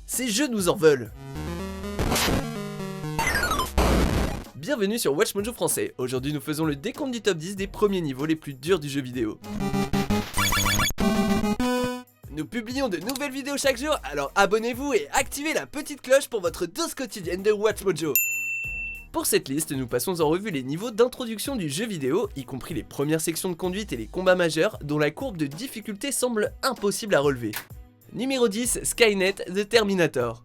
ces jeux nous en veulent. Bienvenue sur WatchMojo français, aujourd'hui nous faisons le décompte du top 10 des premiers niveaux les plus durs du jeu vidéo. Nous publions de nouvelles vidéos chaque jour, alors abonnez-vous et activez la petite cloche pour votre dose quotidienne de WatchMojo. Pour cette liste, nous passons en revue les niveaux d'introduction du jeu vidéo, y compris les premières sections de conduite et les combats majeurs, dont la courbe de difficulté semble impossible à relever. Numéro 10, Skynet de Terminator.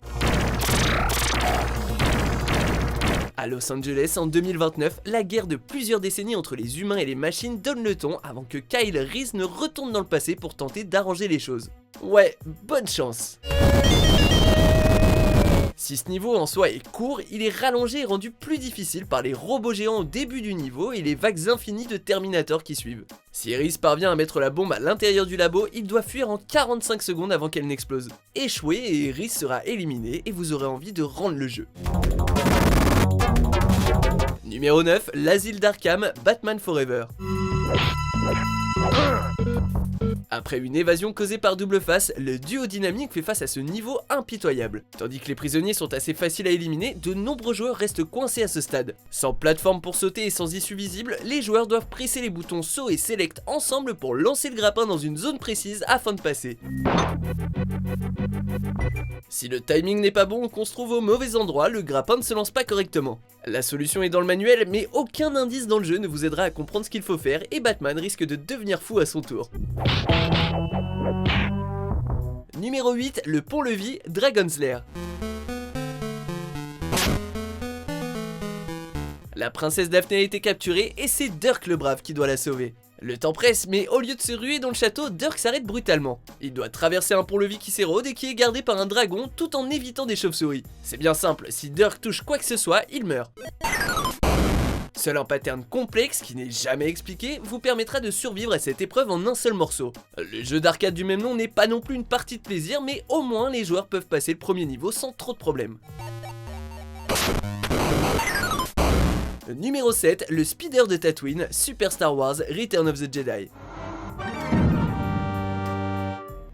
À Los Angeles en 2029, la guerre de plusieurs décennies entre les humains et les machines donne le ton avant que Kyle Reese ne retourne dans le passé pour tenter d'arranger les choses. Ouais, bonne chance. Si ce niveau en soi est court, il est rallongé et rendu plus difficile par les robots géants au début du niveau et les vagues infinies de Terminator qui suivent. Si Reese parvient à mettre la bombe à l'intérieur du labo, il doit fuir en 45 secondes avant qu'elle n'explose. Échoué et Reese sera éliminé et vous aurez envie de rendre le jeu. Numéro 9, l'asile d'Arkham, Batman Forever. Après une évasion causée par Double Face, le duo dynamique fait face à ce niveau impitoyable. Tandis que les prisonniers sont assez faciles à éliminer, de nombreux joueurs restent coincés à ce stade. Sans plateforme pour sauter et sans issue visible, les joueurs doivent presser les boutons saut et select ensemble pour lancer le grappin dans une zone précise afin de passer. Si le timing n'est pas bon ou qu'on se trouve au mauvais endroit, le grappin ne se lance pas correctement. La solution est dans le manuel, mais aucun indice dans le jeu ne vous aidera à comprendre ce qu'il faut faire et Batman risque de devenir fou à son tour. Numéro 8, le pont-levis, Dragon's Lair. La princesse Daphné a été capturée et c'est Dirk le brave qui doit la sauver. Le temps presse, mais au lieu de se ruer dans le château, Dirk s'arrête brutalement. Il doit traverser un pont-levis qui s'érode et qui est gardé par un dragon tout en évitant des chauves-souris. C'est bien simple, si Dirk touche quoi que ce soit, il meurt. Seul un pattern complexe qui n'est jamais expliqué vous permettra de survivre à cette épreuve en un seul morceau. Le jeu d'arcade du même nom n'est pas non plus une partie de plaisir, mais au moins les joueurs peuvent passer le premier niveau sans trop de problèmes. Numéro 7, le speeder de Tatooine, Super Star Wars Return of the Jedi.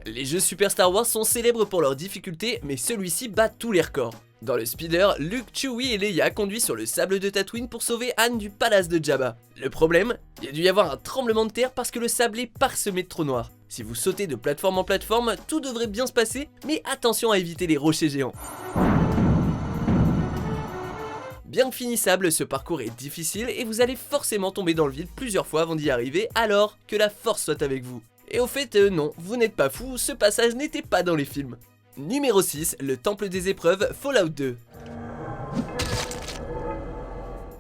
Les jeux Super Star Wars sont célèbres pour leur difficulté, mais celui-ci bat tous les records. Dans le speeder, Luke, Chewie et Leia conduisent sur le sable de Tatooine pour sauver Han du palace de Jabba. Le problème, il y a dû y avoir un tremblement de terre parce que le sable est parsemé de trous noirs. Si vous sautez de plateforme en plateforme, tout devrait bien se passer, mais attention à éviter les rochers géants. Bien que finissable, ce parcours est difficile et vous allez forcément tomber dans le vide plusieurs fois avant d'y arriver, alors que la force soit avec vous. Et au fait, non, vous n'êtes pas fou, ce passage n'était pas dans les films. Numéro 6, le temple des épreuves, Fallout 2.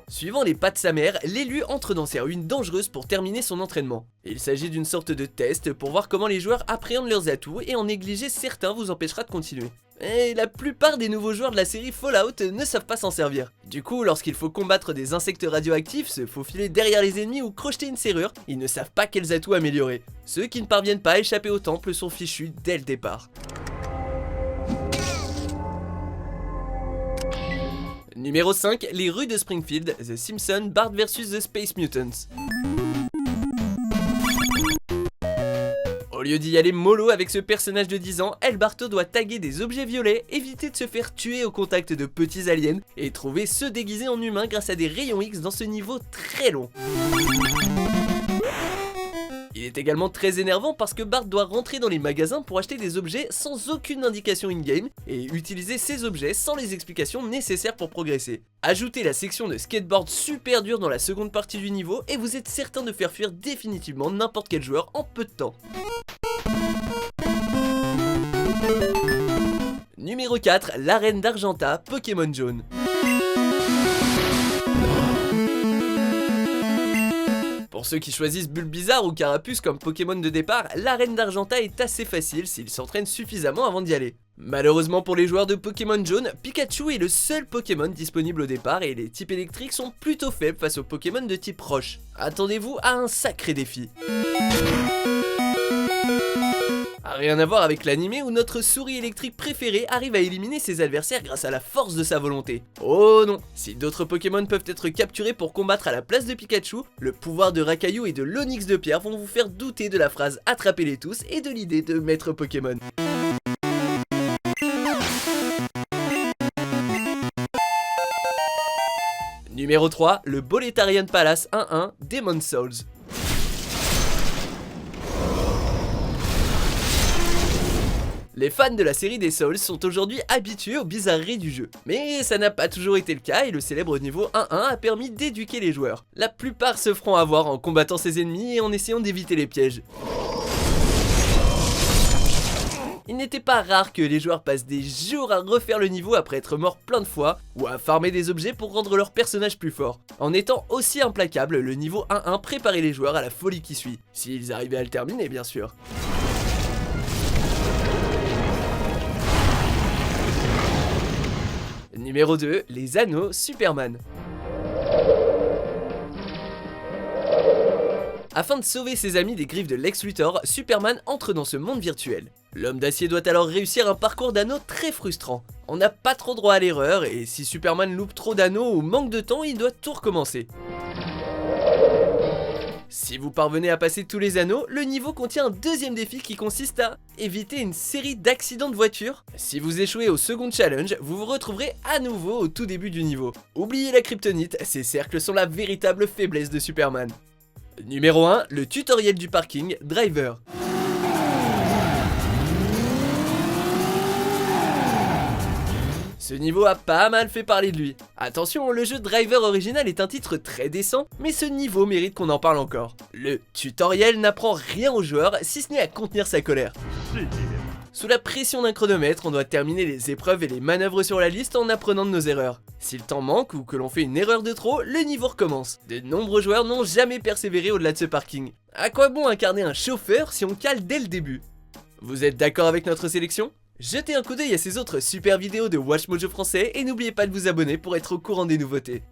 Suivant les pas de sa mère, l'élu entre dans ces ruines dangereuses pour terminer son entraînement. Il s'agit d'une sorte de test pour voir comment les joueurs appréhendent leurs atouts et en négliger certains vous empêchera de continuer. Et la plupart des nouveaux joueurs de la série Fallout ne savent pas s'en servir. Du coup, lorsqu'il faut combattre des insectes radioactifs, se faufiler derrière les ennemis ou crocheter une serrure, ils ne savent pas quels atouts améliorer. Ceux qui ne parviennent pas à échapper au temple sont fichus dès le départ. Numéro 5, les rues de Springfield, The Simpsons, Bart vs The Space Mutants. Au lieu d'y aller mollo avec ce personnage de 10 ans, El Barto doit taguer des objets violets, éviter de se faire tuer au contact de petits aliens et trouver ceux déguisés en humains grâce à des rayons X dans ce niveau très long. Il est également très énervant parce que Bart doit rentrer dans les magasins pour acheter des objets sans aucune indication in-game et utiliser ces objets sans les explications nécessaires pour progresser. Ajoutez la section de skateboard super dure dans la seconde partie du niveau et vous êtes certain de faire fuir définitivement n'importe quel joueur en peu de temps. Numéro 4, l'arène d'Argenta, Pokémon Jaune. Pour ceux qui choisissent Bulbizarre ou Carapuce comme Pokémon de départ, l'arène d'Argenta est assez facile s'ils s'entraînent suffisamment avant d'y aller. Malheureusement pour les joueurs de Pokémon Jaune, Pikachu est le seul Pokémon disponible au départ et les types électriques sont plutôt faibles face aux Pokémon de type roche. Attendez-vous à un sacré défi. Rien à voir avec l'animé où notre souris électrique préférée arrive à éliminer ses adversaires grâce à la force de sa volonté. Oh non, si d'autres Pokémon peuvent être capturés pour combattre à la place de Pikachu, le pouvoir de Rakaillou et de l'Onyx de pierre vont vous faire douter de la phrase attrapez-les tous et de l'idée de maître Pokémon. Numéro 3, le Boletarian Palace 1-1 Demon's Souls. Les fans de la série des Souls sont aujourd'hui habitués aux bizarreries du jeu. Mais ça n'a pas toujours été le cas et le célèbre niveau 1-1 a permis d'éduquer les joueurs. La plupart se feront avoir en combattant ses ennemis et en essayant d'éviter les pièges. Il n'était pas rare que les joueurs passent des jours à refaire le niveau après être morts plein de fois, ou à farmer des objets pour rendre leur personnage plus fort. En étant aussi implacable, le niveau 1-1 préparait les joueurs à la folie qui suit, s'ils arrivaient à le terminer bien sûr. Numéro 2, les anneaux Superman. Afin de sauver ses amis des griffes de Lex Luthor, Superman entre dans ce monde virtuel. L'homme d'acier doit alors réussir un parcours d'anneaux très frustrant. On n'a pas trop droit à l'erreur et si Superman loupe trop d'anneaux ou manque de temps, il doit tout recommencer. Si vous parvenez à passer tous les anneaux, le niveau contient un deuxième défi qui consiste à éviter une série d'accidents de voiture. Si vous échouez au second challenge, vous vous retrouverez à nouveau au tout début du niveau. Oubliez la kryptonite, ces cercles sont la véritable faiblesse de Superman. Numéro 1, le tutoriel du parking Driver. Ce niveau a pas mal fait parler de lui. Attention, le jeu Driver original est un titre très décent, mais ce niveau mérite qu'on en parle encore. Le tutoriel n'apprend rien au joueur si ce n'est à contenir sa colère. Sous la pression d'un chronomètre, on doit terminer les épreuves et les manœuvres sur la liste en apprenant de nos erreurs. Si le temps manque ou que l'on fait une erreur de trop, le niveau recommence. De nombreux joueurs n'ont jamais persévéré au-delà de ce parking. À quoi bon incarner un chauffeur si on cale dès le début? Vous êtes d'accord avec notre sélection? Jetez un coup d'œil à ces autres super vidéos de WatchMojo français et n'oubliez pas de vous abonner pour être au courant des nouveautés.